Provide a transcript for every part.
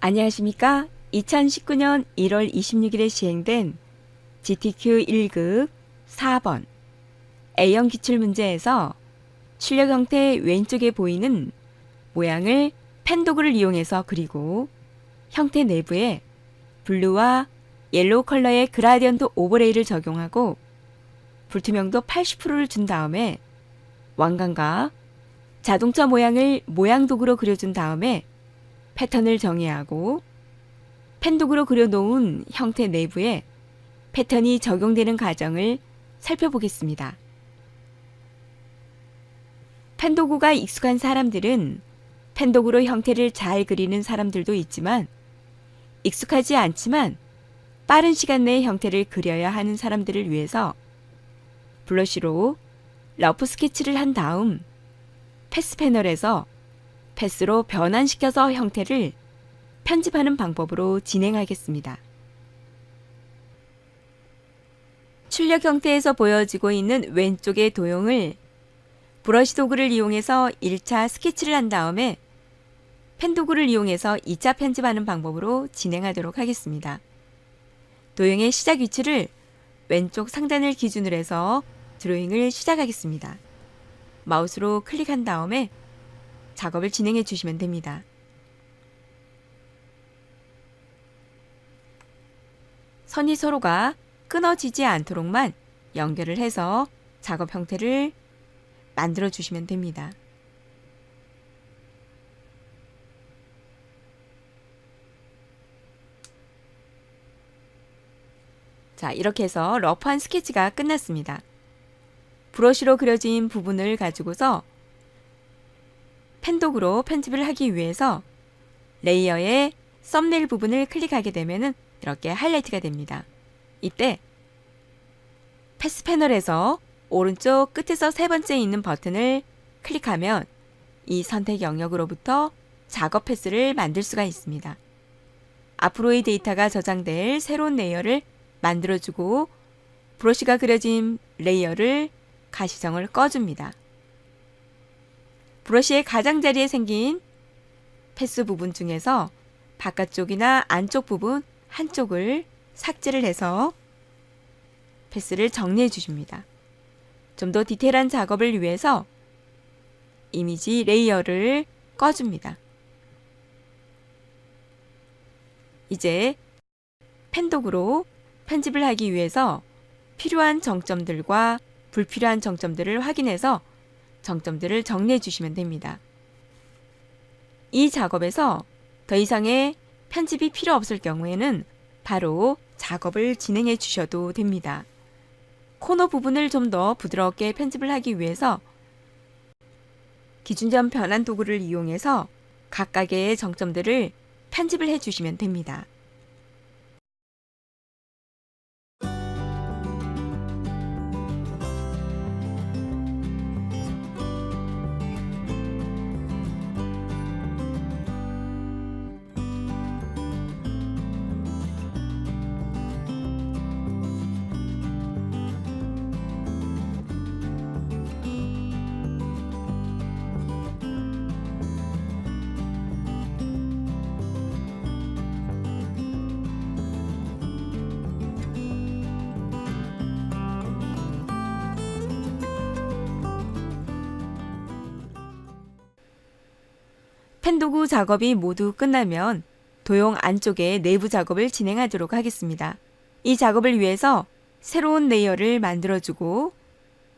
안녕하십니까? 2019년 1월 26일에 시행된 GTQ 1급 4번 A형 기출문제에서 출력 형태 왼쪽에 보이는 모양을 펜도구를 이용해서 그리고 형태 내부에 블루와 옐로우 컬러의 그라디언트 오버레이를 적용하고 불투명도 80%를 준 다음에 왕관과 자동차 모양을 모양 도구로 그려준 다음에 패턴을 정의하고 펜도구로 그려놓은 형태 내부에 패턴이 적용되는 과정을 살펴보겠습니다. 펜도구가 익숙한 사람들은 펜도구로 형태를 잘 그리는 사람들도 있지만 익숙하지 않지만 빠른 시간 내에 형태를 그려야 하는 사람들을 위해서 브러쉬로 러프 스케치를 한 다음 패스 패널에서 패스로 변환시켜서 형태를 편집하는 방법으로 진행하겠습니다. 출력 형태에서 보여지고 있는 왼쪽의 도형을 브러쉬 도구를 이용해서 1차 스케치를 한 다음에 펜 도구를 이용해서 2차 편집하는 방법으로 진행하도록 하겠습니다. 도형의 시작 위치를 왼쪽 상단을 기준으로 해서 드로잉을 시작하겠습니다. 마우스로 클릭한 다음에 작업을 진행해 주시면 됩니다. 선이 서로가 끊어지지 않도록만 연결을 해서 작업 형태를 만들어 주시면 됩니다. 자, 이렇게 해서 러프한 스케치가 끝났습니다. 브러쉬로 그려진 부분을 가지고서 펜도구로 편집을 하기 위해서 레이어의 썸네일 부분을 클릭하게 되면 이렇게 하이라이트가 됩니다. 이때 패스 패널에서 오른쪽 끝에서 세 번째에 있는 버튼을 클릭하면 이 선택 영역으로부터 작업 패스를 만들 수가 있습니다. 앞으로의 데이터가 저장될 새로운 레이어를 만들어주고 브러쉬가 그려진 레이어를 가시정을 꺼줍니다. 브러쉬의 가장자리에 생긴 패스 부분 중에서 바깥쪽이나 안쪽 부분 한쪽을 삭제를 해서 패스를 정리해 주십니다. 좀 더 디테일한 작업을 위해서 이미지 레이어를 꺼줍니다. 이제 펜도구로 편집을 하기 위해서 필요한 정점들과 불필요한 정점들을 확인해서 정점들을 정리해 주시면 됩니다. 이 작업에서 더 이상의 편집이 필요 없을 경우에는 바로 작업을 진행해 주셔도 됩니다. 코너 부분을 좀 더 부드럽게 편집을 하기 위해서 기준점 변환 도구를 이용해서 각각의 정점들을 편집을 해 주시면 됩니다. 펜도구 작업이 모두 끝나면 도형 안쪽에 내부 작업을 진행하도록 하겠습니다. 이 작업을 위해서 새로운 레이어를 만들어주고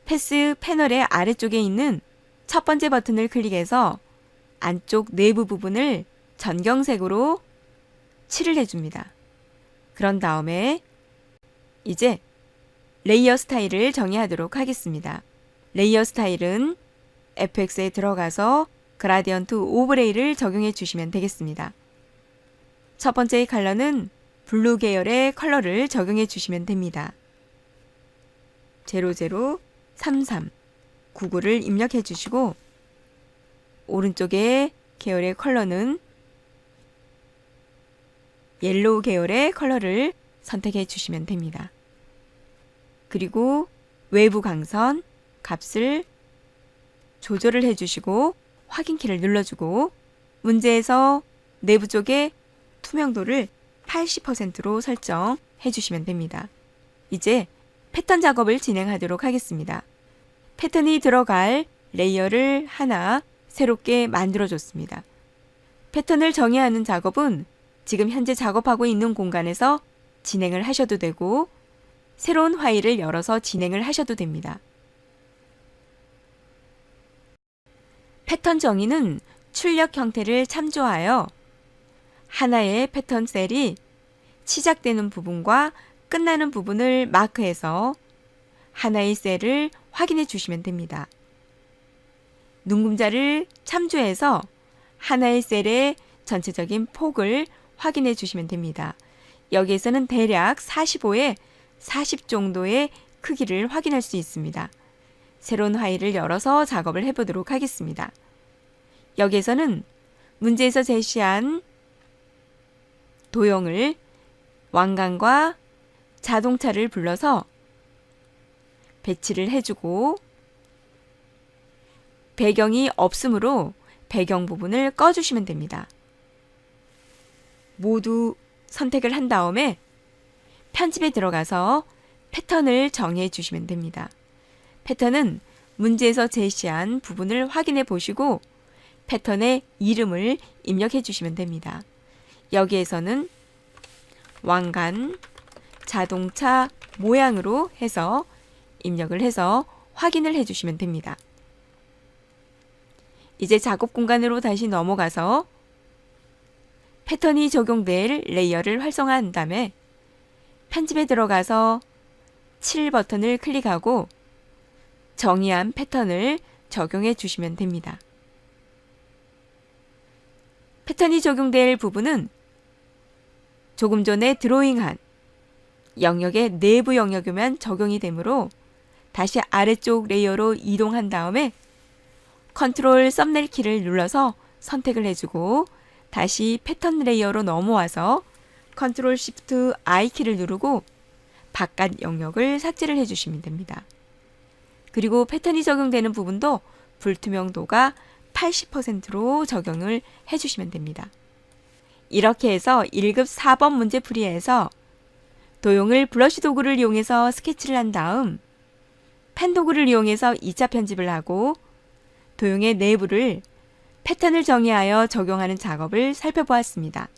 패스 패널의 아래쪽에 있는 첫 번째 버튼을 클릭해서 안쪽 내부 부분을 전경색으로 칠을 해줍니다. 그런 다음에 이제 레이어 스타일을 정의하도록 하겠습니다. 레이어 스타일은 FX에 들어가서 그라디언트 오버레이를 적용해 주시면 되겠습니다. 첫 번째 컬러는 블루 계열의 컬러를 적용해 주시면 됩니다. 0033 99를 입력해 주시고 오른쪽에 계열의 컬러는 옐로우 계열의 컬러를 선택해 주시면 됩니다. 그리고 외부 광선 값을 조절을 해주시고 확인키를 눌러주고 문제에서 내부 쪽에 투명도를 80%로 설정해 주시면 됩니다. 이제 패턴 작업을 진행하도록 하겠습니다. 패턴이 들어갈 레이어를 하나 새롭게 만들어줬습니다. 패턴을 정해야 하는 작업은 지금 현재 작업하고 있는 공간에서 진행을 하셔도 되고 새로운 파일을 열어서 진행을 하셔도 됩니다. 패턴 정의는 출력 형태를 참조하여 하나의 패턴 셀이 시작되는 부분과 끝나는 부분을 마크해서 하나의 셀을 확인해 주시면 됩니다. 눈금자를 참조해서 하나의 셀의 전체적인 폭을 확인해 주시면 됩니다. 여기에서는 대략 45에 40 정도의 크기를 확인할 수 있습니다. 새로운 파일을 열어서 작업을 해보도록 하겠습니다. 여기에서는 문제에서 제시한 도형을 왕관과 자동차를 불러서 배치를 해주고 배경이 없으므로 배경 부분을 꺼주시면 됩니다. 모두 선택을 한 다음에 편집에 들어가서 패턴을 정해 주시면 됩니다. 패턴은 문제에서 제시한 부분을 확인해 보시고 패턴의 이름을 입력해 주시면 됩니다. 여기에서는 왕관, 자동차 모양으로 해서 입력을 해서 확인을 해 주시면 됩니다. 이제 작업 공간으로 다시 넘어가서 패턴이 적용될 레이어를 활성화한 다음에 편집에 들어가서 7 버튼을 클릭하고 정의한 패턴을 적용해 주시면 됩니다. 패턴이 적용될 부분은 조금 전에 드로잉한 영역의 내부 영역에만 적용이 되므로 다시 아래쪽 레이어로 이동한 다음에 컨트롤 썸네일 키를 눌러서 선택을 해주고 다시 패턴 레이어로 넘어와서 컨트롤 시프트 I 키를 누르고 바깥 영역을 삭제를 해주시면 됩니다. 그리고 패턴이 적용되는 부분도 불투명도가 80%로 적용을 해주시면 됩니다. 이렇게 해서 1급 4번 문제풀이에서 도형을 브러쉬 도구를 이용해서 스케치를 한 다음 펜 도구를 이용해서 2차 편집을 하고 도형의 내부를 패턴을 정의하여 적용하는 작업을 살펴보았습니다.